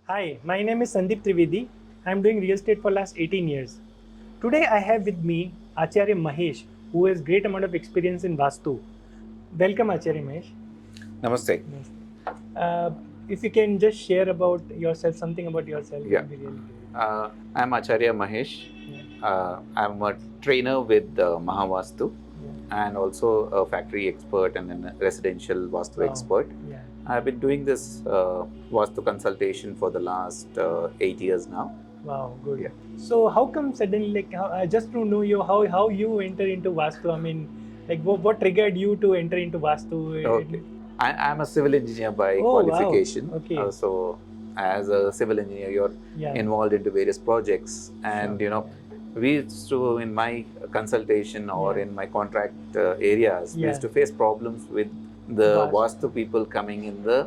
Hi, my name is Sandeep Trivedi. I am doing real estate for last 18 years. Today I have with me Acharya Mahesh, who has great amount of experience in Vastu. Welcome Acharya Mahesh. Namaste. Yes. Uh, if you can just share about yourself, something about yourself, Yeah. would be really great. I'm Acharya Mahesh. Yeah. I'm a trainer with Vaastu Yeah. and also a factory expert and a residential Vastu Wow. expert. Yeah. I've been doing this Vastu consultation for the last 8 years now. Wow, good. Yeah. So how come suddenly, like, just to know you, how you enter into Vastu? I mean, like, what triggered you to enter into Vastu? Okay. I'm a civil engineer by Oh, wow. qualification. Okay. So as a civil engineer, you're Yeah. involved into various projects, and Sure. we used to, in my consultation or Yeah. in my contract areas, we used Yeah. to face problems with the Vastu. Vastu people coming in the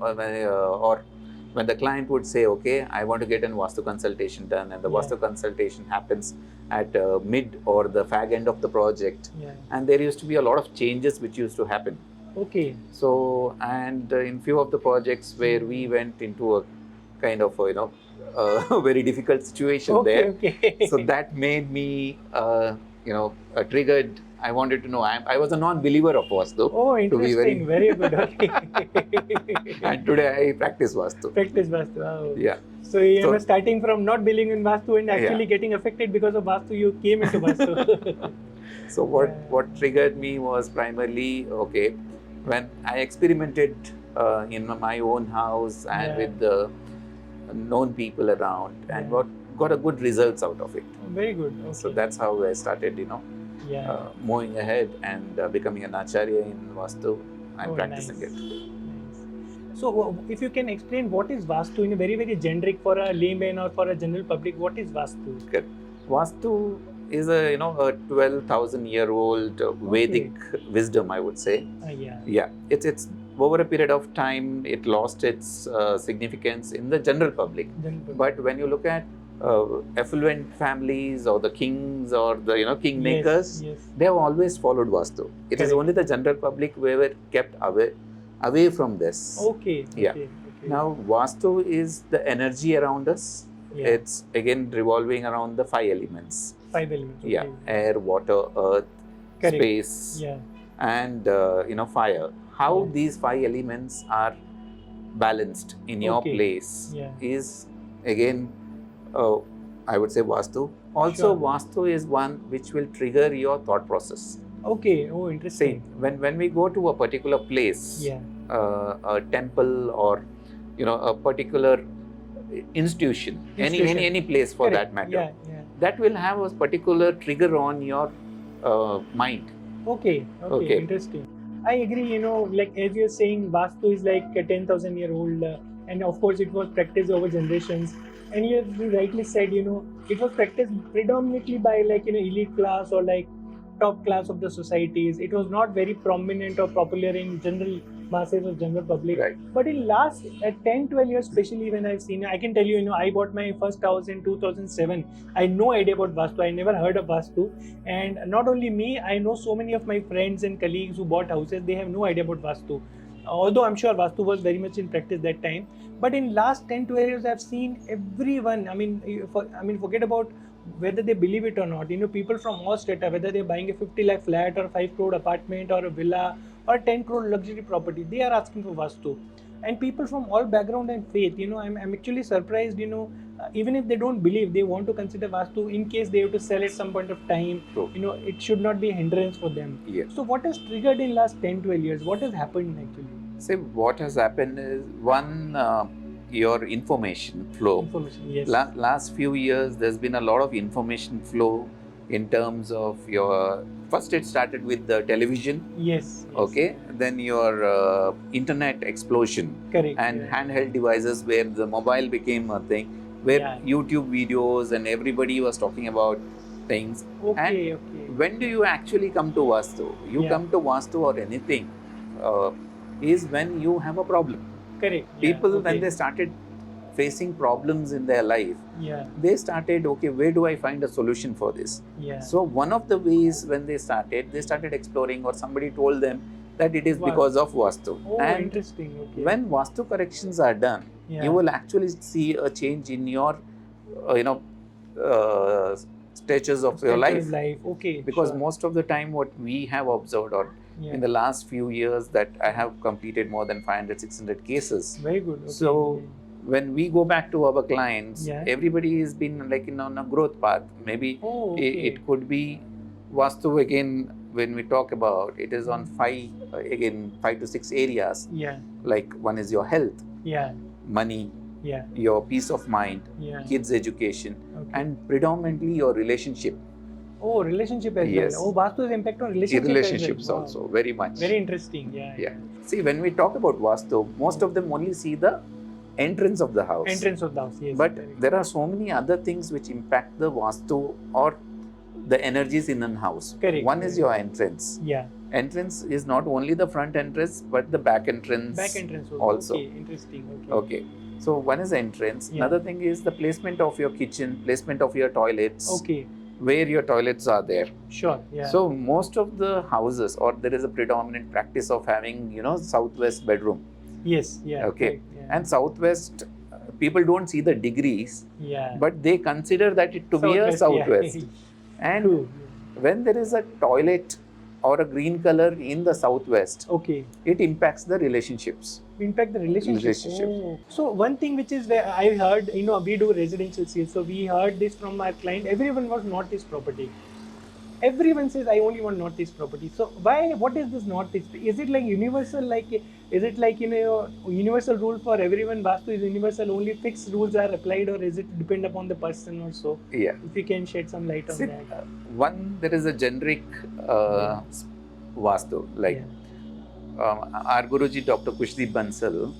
or when the client would say, okay, I want to get an Vastu consultation done, and the Yeah. Vastu consultation happens at mid or the fag end of the project, Yeah. and there used to be a lot of changes which used to happen. Okay. So, and in few of the projects where we went into a kind of a very difficult situation Okay. there. Okay. So that made me triggered. I wanted to know. I was a non-believer of Vastu. Oh, To be interesting. Very good. Okay. and today I practice Vastu. Practice Vastu. Oh. Yeah. So you So- know, starting from not believing in Vastu and actually Yeah. getting affected because of Vastu, you came into Vastu. So what triggered me was primarily, okay, when I experimented in my own house and Yeah. with the known people around, and Yeah. got a good results out of it. Very good. Okay. So that's how I started, Yeah. moving ahead and becoming an acharya in Vastu. I'm Oh, practicing nice. it. Nice. So, if you can explain what is Vastu in a very, very generic for a layman or for a general public, what is Vastu? Good. Vastu is a 12,000-year-old Vedic wisdom, I would say. Yeah. Yeah, it's over a period of time it lost its significance in the general public. But when you look at affluent families or the kings or the kingmakers, Yes. they have always followed Vastu. It is Correct. only the general public who were kept away from this. Okay. Yeah. Okay. Now Vastu is the energy around us. Yeah. It's again revolving around the 5 elements. 5 elements. Yeah, Okay. air, water, earth, Correct. space, Yeah. and fire. How Yeah. these 5 elements are balanced in your Okay. place Yeah. is again, I would say, Vastu. Also, Sure. Vastu is one which will trigger your thought process. Okay. Oh, See, interesting. when we go to a particular place, Yeah. a temple or a particular institution, any place for Correct. that matter, Yeah. Yeah. that will have a particular trigger on your mind. Okay. Okay. Interesting. I agree. You know, like as you're saying, Vastu is like a 10,000-year-old, and of course, it was practiced over generations. And you rightly said, it was practiced predominantly by elite class or like top class of the societies. It was not very prominent or popular in general masses or general public. Right. But in last 10, 12 years, especially when I've seen, I can tell you, I bought my first house in 2007. I had no idea about Vastu. I never heard of Vastu. And not only me, I know so many of my friends and colleagues who bought houses, they have no idea about Vastu. Although I'm sure Vastu was very much in practice that time. But in last 10 to 12 years, I've seen everyone, forget about whether they believe it or not. People from all strata, whether they're buying a 50 lakh flat or 5 crore apartment or a villa or 10 crore luxury property, they are asking for Vastu. And people from all background and faith, I'm actually surprised, even if they don't believe, they want to consider Vastu in case they have to sell at some point of time. True. It should not be a hindrance for them. Yes. So what has triggered in last 10, 12 years? What has happened actually? See, what has happened is one, your information flow. Information, yes. Last few years, there's been a lot of information flow in terms of your. First, it started with the television. Yes. Okay. Then your internet explosion. Correct. And yeah. handheld devices where the mobile became a thing, where Yeah. YouTube videos and everybody was talking about things. Okay. And when do you actually come to Vastu? You Yeah. come to Vastu or anything is when you have a problem. Correct. People, yeah. when they started facing problems in their life, Yeah. they started, okay, where do I find a solution for this? Yeah. So one of the ways when they started exploring, or somebody told them that it is Wow. because of Vastu. Oh, And interesting. Okay. when Vastu corrections are done, you will actually see a change in your, you know, stages of your life. Okay. Because sure. most of the time, what we have observed, or Yeah. in the last few years, that I have completed more than 500, 600 cases. Very good. Okay. So when we go back to our clients, Yeah. everybody has been like on a growth path. Maybe it could be Vastu again. When we talk about it, is on 5 to 6 areas. Yeah. Like one is your health, Yeah. money, Yeah. your peace of mind, Yeah. kids' education, Okay. and predominantly your relationship. Oh, relationship as Yes. well. Oh, Vastu is impact on relationship Relationships as well. Wow. also very much. Very interesting. Yeah. Yeah. See, when we talk about Vastu, most of them only see the entrance of the house. Entrance of the house. Yes. But correct. there are so many other things which impact the Vastu or the energies in a house. Correct. One is your entrance. Yeah. Entrance is not only the front entrance but the back entrance. Back entrance also. Okay. Interesting. Okay. Okay. So one is entrance. Yeah. Another thing is the placement of your kitchen, placement of your toilets. Okay. Where your toilets are there. Sure. Yeah. So most of the houses, or there is a predominant practice of having, southwest bedroom. Yes. Yeah. Okay. Correct, yeah. And southwest, people don't see the degrees, Yeah. but they consider that it to be a southwest. Yeah. And True. when there is a toilet or a green color in the southwest, Okay. it impacts the relationships. Impact the relationship. Oh. So one thing which is where I heard, we do residential sales, so we heard this from our client. Everyone was northeast property. Everyone says I only want northeast property. So why? What is this northeast? Is it like universal? Is it like universal rule for everyone? Vastu is universal. Only fixed rules are applied, or is it depend upon the person or so? Yeah. If you can shed some light on that. One, there is a generic Vastu, like. Our Guruji, Dr. Kushdeep Bansal,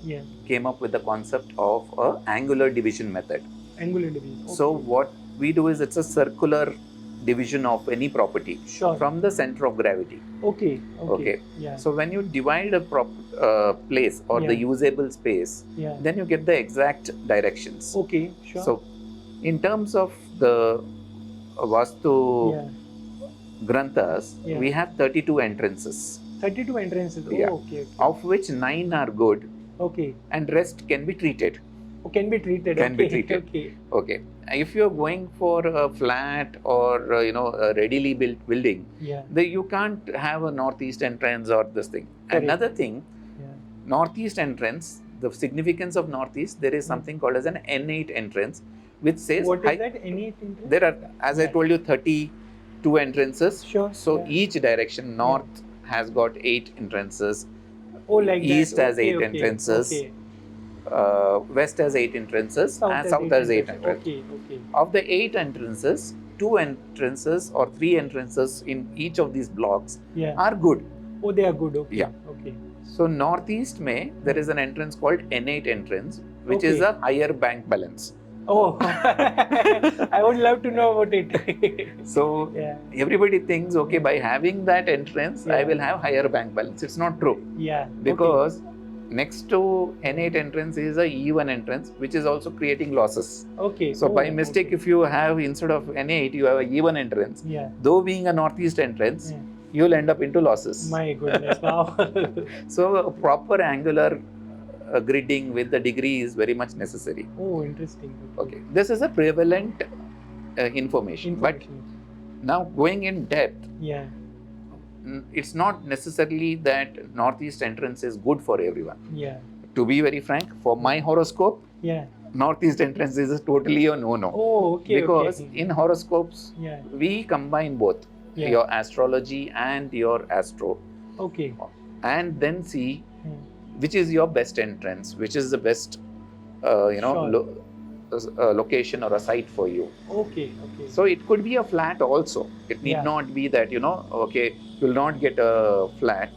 came up with the concept of a angular division method. Angular division. Okay. So what we do is, it's a circular division of any property from the center of gravity. Okay. Yeah. So when you divide a place or the usable space, then you get the exact directions. Okay. Sure. So in terms of the Vastu Granthas, we have 32 entrances. 32 entrances. Oh, yeah. Okay. Of which 9 are good. Okay. And rest can be treated. Oh, can be treated. Can be treated. Okay. If you're going for a flat or a readily built building, you can't have a northeast entrance or this thing. Correct. Another thing, northeast entrance, the significance of northeast, there is something called as an N8 entrance, which says what is that N8 entrance? There are, as I told you, 32 entrances. Sure. So each direction, north has got 8 entrances. Oh, like east that. has 8 entrances. Okay. West has 8 entrances, and south has 8 entrances. Okay. Of the 8 entrances, 2 entrances or 3 entrances in each of these blocks are good. Oh, they are good. Okay. Yeah. Okay. So northeast there is an entrance called N8 entrance, which is a higher bank balance. Oh, I would love to know about it. So everybody thinks, okay, by having that entrance, I will have higher bank balance. It's not true. Yeah. Because next to N8 entrance is a E1 entrance, which is also creating losses. Okay. So by mistake, if you have, instead of N8, you have a E1 entrance, though being a northeast entrance, you will end up into losses. My goodness, wow. So a proper angular gridding with the degree is very much necessary. Oh, interesting. Okay. This is a prevalent information. But now going in depth, it's not necessarily that northeast entrance is good for everyone. To be very frank, for my horoscope, northeast entrance is totally a no-no. Oh, okay. Because in horoscopes, we combine both your astrology and your astro. Okay. And then see which is your best entrance, which is the best, location or a site for you. Okay. So it could be a flat also. It need not be that, okay, you'll not get a flat.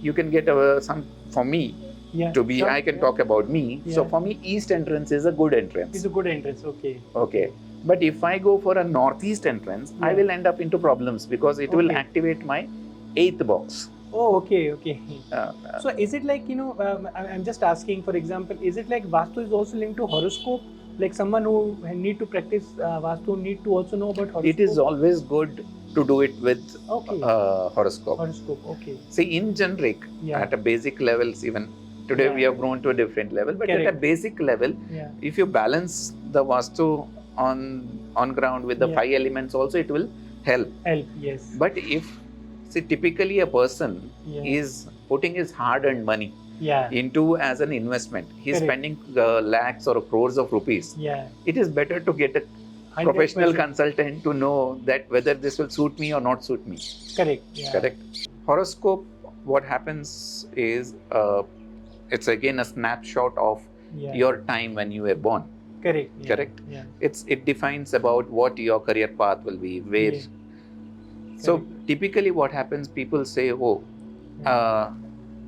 You can get some, for me, I can talk about me. So for me, east entrance is a good entrance. It's a good entrance, okay. Okay. But if I go for a northeast entrance, I will end up into problems because it will activate my 8th box. Oh, okay. So is it like, I'm just asking, for example, is it like Vastu is also linked to horoscope? Like someone who need to practice Vastu need to also know about horoscope? It is always good to do it with horoscope. Horoscope, okay. See, in generic, at a basic levels even, Today Yeah. we have grown to a different level, but at a Correct. basic level, Yeah. if you balance the Vastu on ground with the Yeah. 5 elements also, it will help. Help. Yes. But if, see, typically a person Yeah. is putting his hard-earned money Yeah. into as an investment, he's Correct. spending lakhs or crores of rupees. Yeah. It is better to get a 100%. professional consultant to know that whether this will suit me or not suit me. Correct. Yeah. Correct. Horoscope, what happens is it's again a snapshot of Yeah. your time when you were born. Correct. Yeah. Correct. Yeah. It defines about what your career path will be, where. Yeah. So Correct. typically what happens, people say, oh,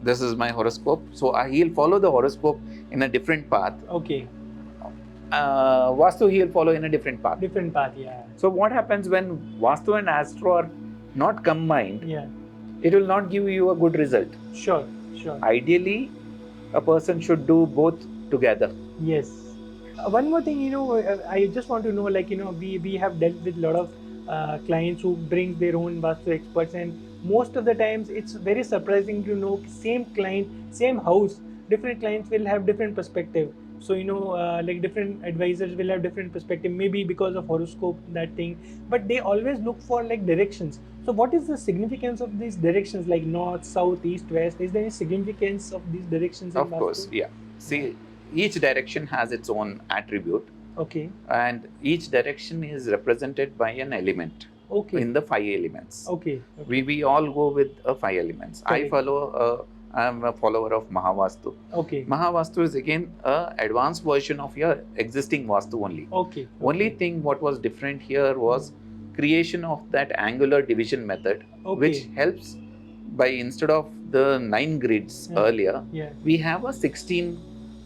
this is my horoscope, so he'll follow the horoscope in a different path. Okay. Vastu, he'll follow in a different path. Different path. Yeah. So what happens when Vastu and Astro are not combined, Yeah. it will not give you a good result. Sure. Sure. Ideally, a person should do both together. Yes. One more thing, I just want to know, we have dealt with a lot of clients who bring their own Vastu experts, and most of the times it's very surprising to know same client, same house, different clients will have different perspective. So, different advisors will have different perspective, maybe because of horoscope, that thing, but they always look for directions. So what is the significance of these directions, like north, south, east, west? Is there any significance of these directions in Of course, Vastu? yeah. See, each direction has its own attribute, Okay. and each direction is represented by an element Okay. in the 5 elements. Okay. Okay. We all go with 5 elements. I'm a follower of Mahavastu. Okay. Mahavastu is again a advanced version of your existing Vastu only. Okay. Only thing what was different here was creation of that angular division method, Okay. which helps by, instead of the 9 grids Yeah. earlier, Yeah. we have a 16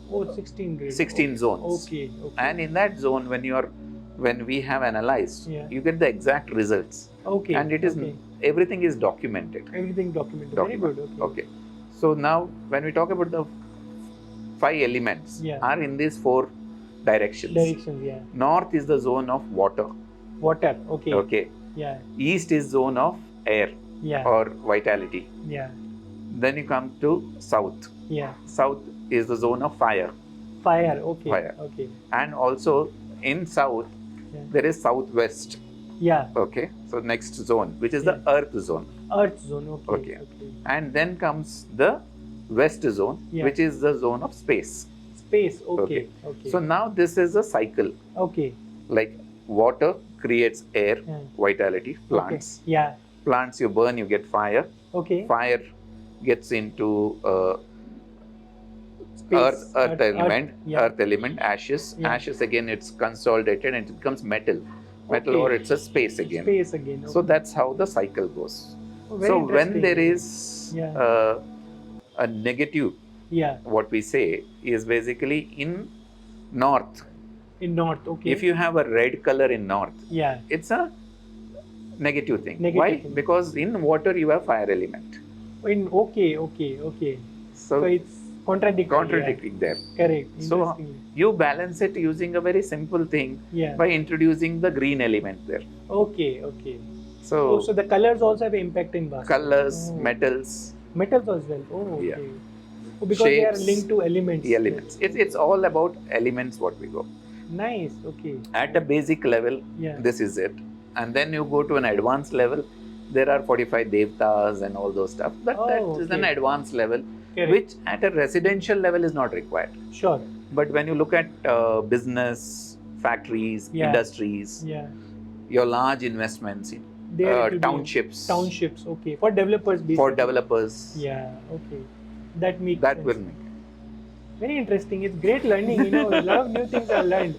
Oh, 16 grade. 16 zones. Okay. Okay. And in that zone, when we have analyzed, Yeah. you get the exact results. Okay. And it is okay. everything is documented. Everything documented. Very good. Okay. Okay. So now when we talk about the 5 elements, Yeah. are in these 4 directions. Directions. Yeah. North is the zone of water. Water. Okay. Okay. Yeah. East is zone of air Yeah. or vitality. Yeah. Then you come to south. Yeah. South is the zone of fire. Fire. Okay. Fire. Okay. And also in south, Yeah. there is southwest. Yeah. Okay. So next zone, which is Yeah. the earth zone. Earth zone. Okay. Okay. Okay. And then comes the west zone, Yeah. which is the zone of space. Space. Okay. Okay. So now this is a cycle. Okay. Like water creates air, Yeah. vitality, plants. Okay. Yeah. Plants you burn, you get fire. Okay. Fire gets into Space. earth element, yeah. earth element, ashes. Yeah. Ashes again, it's consolidated and it becomes metal. Metal, Okay. or it's a space again. Space again. Okay. So that's how the cycle goes. Oh, very So when interesting. there is Yeah. a negative, Yeah. what we say is basically in north. In north. Okay. If you have a red color in north, Yeah. it's a negative thing. Negative Why? thing. Because in water you have fire element. Okay. Okay. Okay. So So it's contradictory. contradicting there. Yeah. Correct. So Interestingly. you balance it using a very simple thing Yeah. by introducing the green element there. Okay. Okay. So, Oh, so the colors also have impact in Vastu. colors, Oh. metals, Metals as well. Oh, okay. Yeah. Oh, because they are Shapes, linked to elements. the elements. It's all about elements what we go. Nice. Okay. At a basic level, Yeah. this is it. And then you go to an advanced level, there are 45 devtas and all those stuff. But Oh, that is an okay. advanced level, Correct. which at a residential level is not required. Sure. But when you look at business, factories, Yeah. industries, Yeah. your large investments, There it will be townships, Townships. Okay. For developers. Basically. for developers, Yeah. Okay. That makes that sense. will make. Very interesting. It's great learning. A lot of new things I've learned.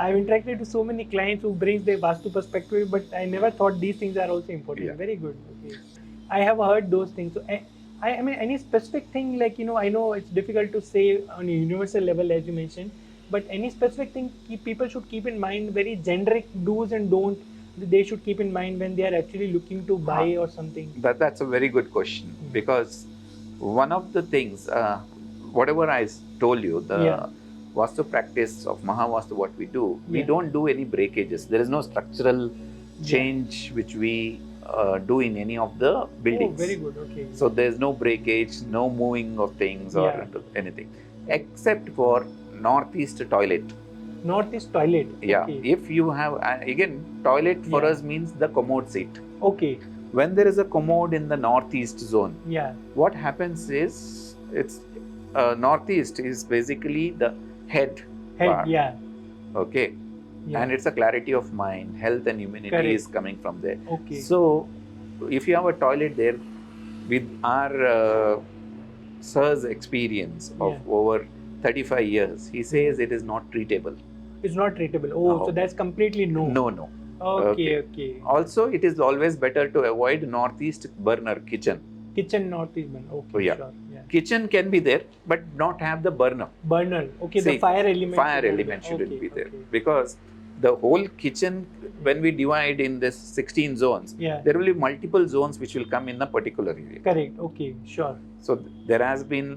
I've interacted with so many clients who brings their Vastu perspective, but I never thought these things are also important. Yeah. Very good. Okay. I have heard those things. So I mean, any specific thing I know it's difficult to say on a universal level, as you mentioned, but any specific thing people should keep in mind, very generic do's and don'ts they should keep in mind when they are actually looking to buy or something. That's a very good question, because one of the things, whatever I told you, the Yeah. Vastu practice of Mahavastu, what we do, we Yeah. don't do any breakages. There is no structural change which we do in any of the buildings. Oh, very good. Okay. So there's no breakage, no moving of things or Yeah. anything, except for northeast toilet. Northeast toilet. Yeah, Okay. if you have, again, toilet for Yeah. us means the commode seat. Okay. When there is a commode in the northeast zone, Yeah. what happens is, it's northeast is basically the head part. Yeah. Okay. Yeah. And it's a clarity of mind, health and immunity Correct. is coming from there. Okay. So if you have a toilet there, with our sir's experience of over 35 years, he says it is not treatable. It's not treatable. Oh, so that's completely no. No. Okay. Also, it is always better to avoid northeast burner kitchen. Kitchen northeast burner. Okay, Oh, yeah. sure. Yeah. Kitchen can be there, but not have the burner. Burner. Okay, See, the fire element. Fire element shouldn't be there, because the whole kitchen, when we divide in this 16 zones, there will be multiple zones which will come in a particular area. Correct. Okay, sure. So there has been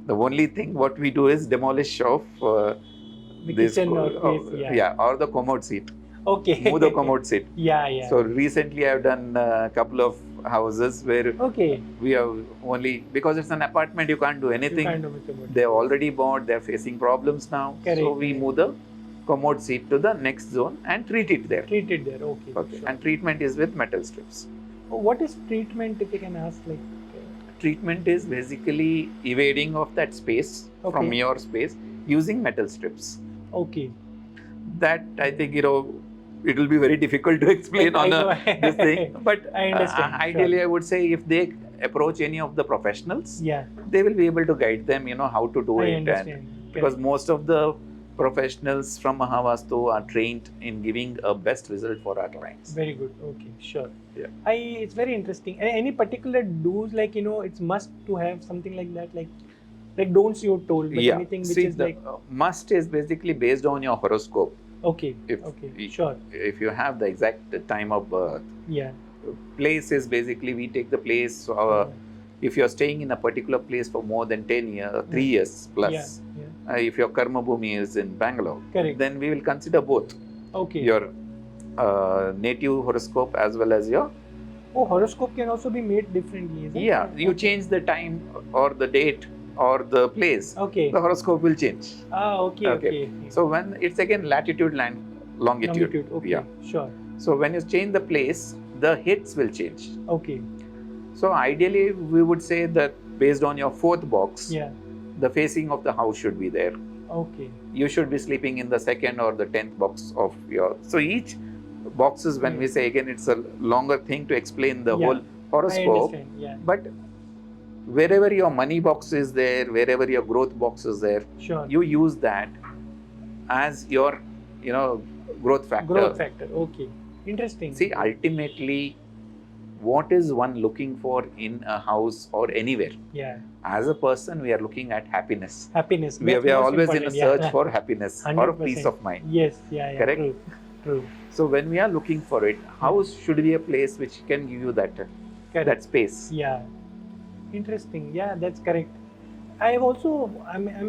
the only thing what we do is demolish of the this kitchen or or the commode seat. Okay. Move the commode seat. Yeah. So recently I've done a couple of houses where we have only, because it's an apartment, you can't do anything. They've already bought, they're facing problems now. Correct. So we move the commode seat to the next zone and treat it there. Okay. Sure. And treatment is with metal strips. What is treatment, if you can ask? Treatment is basically evading of that space from your space using metal strips. Okay. That, I think, it will be very difficult to explain on this thing. But I understand. Ideally, I would say if they approach any of the professionals, they will be able to guide them, how to do it. Understand. Because most of the professionals from Vaastu are trained in giving a best result for our clients. Very good. Okay, sure. Yeah. It's very interesting. Any particular do's, it's must to have something like that, like don'ts you're told, but anything which is must is basically based on your horoscope. Okay. Sure. If you have the exact time of birth. Place is basically, we take the place. If you're staying in a particular place for more than 10 years, 3 years plus, if your karma bhumi is in Bangalore, then we will consider both. Okay. Your native horoscope as well as your. Oh, horoscope can also be made differently, is it? Yeah, you change the time or the date or the place. Okay. The horoscope will change. Okay. So when it's again latitude, longitude. Okay. Yeah. Sure. So when you change the place, the hits will change. Okay. So ideally, we would say that based on your 4th box, the facing of the house should be there. Okay. You should be sleeping in the 2nd or the 10th box of your. So each boxes, when we say, again, it's a longer thing to explain the whole horoscope. I understand. But wherever your money box is there, wherever your growth box is there, you use that as your, growth factor. Okay. Interesting. See, ultimately, what is one looking for in a house or anywhere? As a person, we are looking at happiness. We are always in a search for happiness 100%. Or peace of mind. Yes. Correct? True. So when we are looking for it, house should be a place which can give you that space. Interesting. That's correct. I'm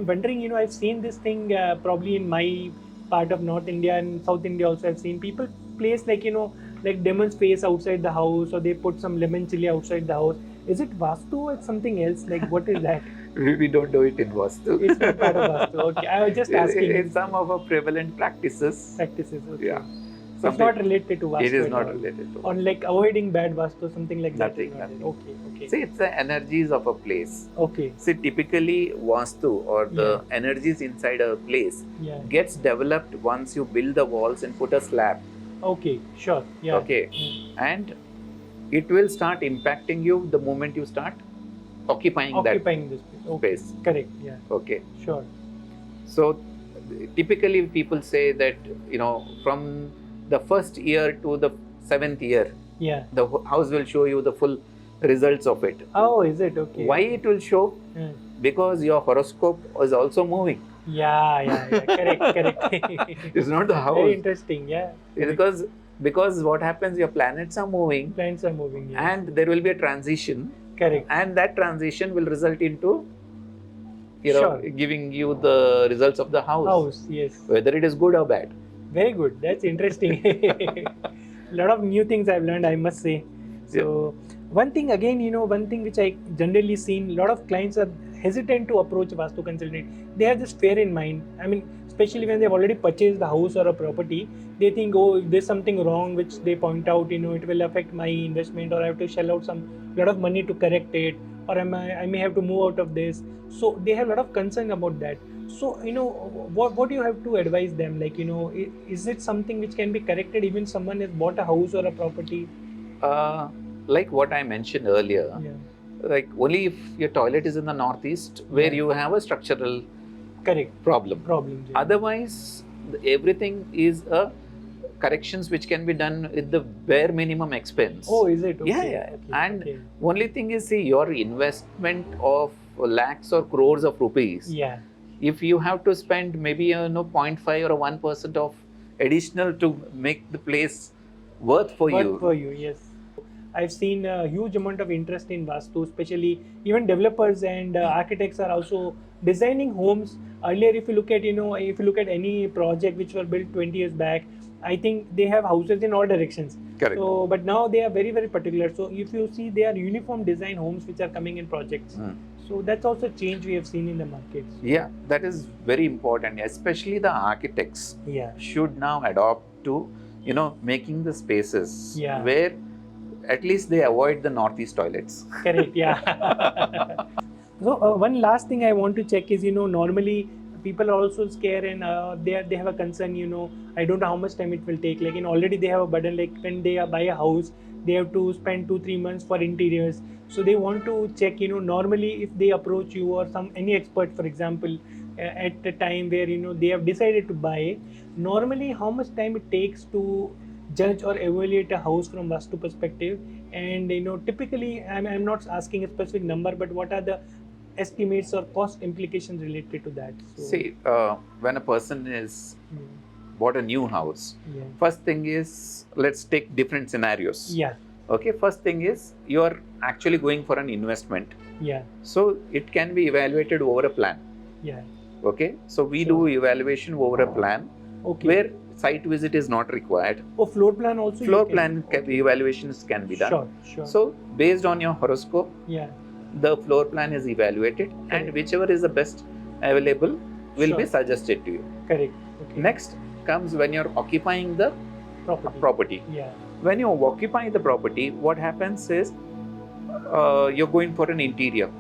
wondering, I've seen this thing probably in my part of North India and South India also. I've seen people place like demon's face outside the house, or they put some lemon chili outside the house. Is it Vastu or it's something else? What is that? We don't do it in Vastu. It's not part of Vastu. Okay, I was just asking. It's some of our prevalent practices. Okay. Yeah. It's not related to Vastu. It is not related to Vastu. On avoiding bad Vastu, something like nothing, that. Nothing. Okay. See, it's the energies of a place. Okay. See, typically Vastu or the energies inside a place gets developed once you build the walls and put a slab. Okay, sure. Okay. And it will start impacting you the moment you start occupying this space. Correct. Okay. Sure. So typically people say that, from the 1st year to the 7th year, the house will show you the full results of it. Oh, is it? Okay. Why it will show? Because your horoscope is also moving. Correct. It's not the house. Very interesting. Because what happens, your planets are moving. And there will be a transition. Correct. And that transition will result into giving you the results of the house. Yes. Whether it is good or bad. Very good. That's interesting. lot of new things I've learned, I must say. So one thing again, one thing which I generally seen, a lot of clients are hesitant to approach Vastu consultant. They have this fear in mind. I mean, especially when they've already purchased the house or a property, they think, oh, if there's something wrong, which they point out, it will affect my investment, or I have to shell out some lot of money to correct it, or I may have to move out of this. So they have a lot of concern about that. So what do you have to advise them? Like, is it something which can be corrected even someone has bought a house or a property? Like what I mentioned earlier, like only if your toilet is in the northeast where you have a structural problem. Yeah. Otherwise, everything is a corrections which can be done with the bare minimum expense. Oh, is it? Okay. Yeah. Okay. And only thing is, see, your investment of lakhs or crores of rupees. Yeah. If you have to spend maybe 0.5 or 1% of additional to make the place worth for you. Yes. I've seen a huge amount of interest in Vastu, especially even developers and architects are also designing homes. Earlier, if you look at any project which were built 20 years back, I think they have houses in all directions. Correct. So, but now they are very, very particular. So if you see, they are uniform design homes which are coming in projects. So that's also a change we have seen in the markets. Yeah, that is very important. Especially the architects should now adopt to, making the spaces where at least they avoid the northeast toilets. Correct, yeah. So one last thing I want to check is, normally people are also scared and they have a concern, I don't know how much time it will take. Like, already they have a burden, like when they buy a house, they have to spend 2-3 months for interiors. So they want to check, normally if they approach you or any expert, for example, at the time where, they have decided to buy, normally how much time it takes to judge or evaluate a house from Vastu perspective. And typically I'm not asking a specific number, but what are the estimates or cost implications related to that? So, see, when a person is bought a new house, first thing is, let's take different scenarios. Okay, first thing is, you're actually going for an investment. So it can be evaluated over a plan. Okay, so we do evaluation over a plan where site visit is not required. Oh, floor plan also? Floor plan evaluations can be done. Sure. So based on your horoscope, the floor plan is evaluated, and whichever is the best available will be suggested to you. Correct. Okay. Next comes when you're occupying the property. When you occupy the property, what happens is you're going for an interior.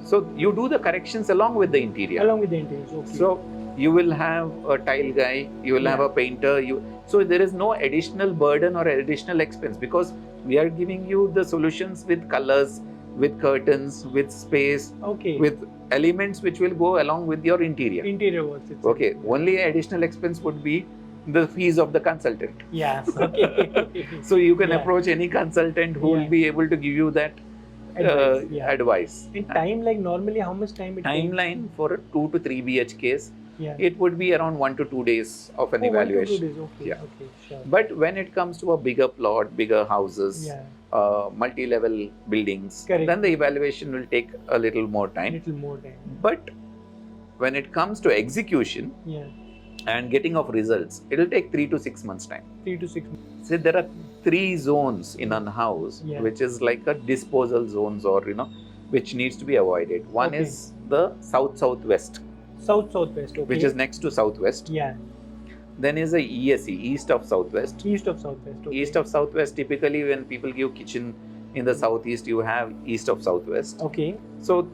So you do the corrections along with the interior. Okay. So you will have a tile guy, you will have a painter. So there is no additional burden or additional expense, because we are giving you the solutions with colors, with curtains, with space, with elements which will go along with your interior. Interior works. Okay. Only additional expense would be the fees of the consultant. Okay. So you can approach any consultant who will be able to give you that advice. In time, like normally how much time it takes? Timeline for a 2 to 3 BHKs, it would be around 1 to 2 days of an evaluation. 1 to 2 days. Okay. Sure. But when it comes to a bigger plot, bigger houses, multi-level buildings, then the evaluation will take a little more time. But when it comes to execution and getting of results, it will take 3 to 6 months time. 3 to 6 months. So there are 3 zones in a house, which is like a disposal zones, or which needs to be avoided. One is the southwest. Southwest. Which is next to southwest. Then is the ESE, east of southwest. East of southwest. East of southwest, typically when people give kitchen in the southeast, you have east of southwest. Okay. So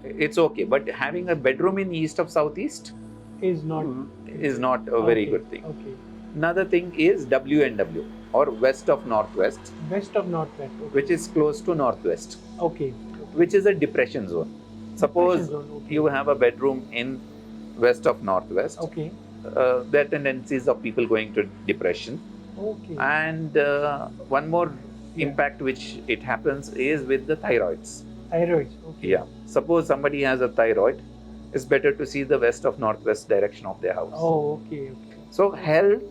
it's okay, but having a bedroom in east of southeast is not a very good thing. Another thing is WNW, or west of northwest. West of northwest. Which is close to northwest. Which is a depression zone. Suppose you have a bedroom in west of northwest. There are tendencies of people going to depression. And one more impact which it happens is with the thyroids. Suppose somebody has a thyroid, it's better to see the west of northwest direction of their house. So health,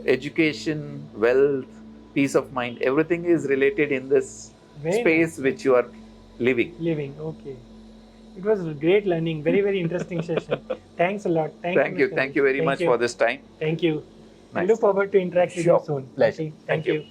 education, wealth, peace of mind, everything is related in this space which you are living. It was great learning. Very, very interesting session. Thanks a lot. Thank you very much for this time. Thank you. I look forward to interact with you Sure. soon. Pleasure. Okay, Thank thank you. you.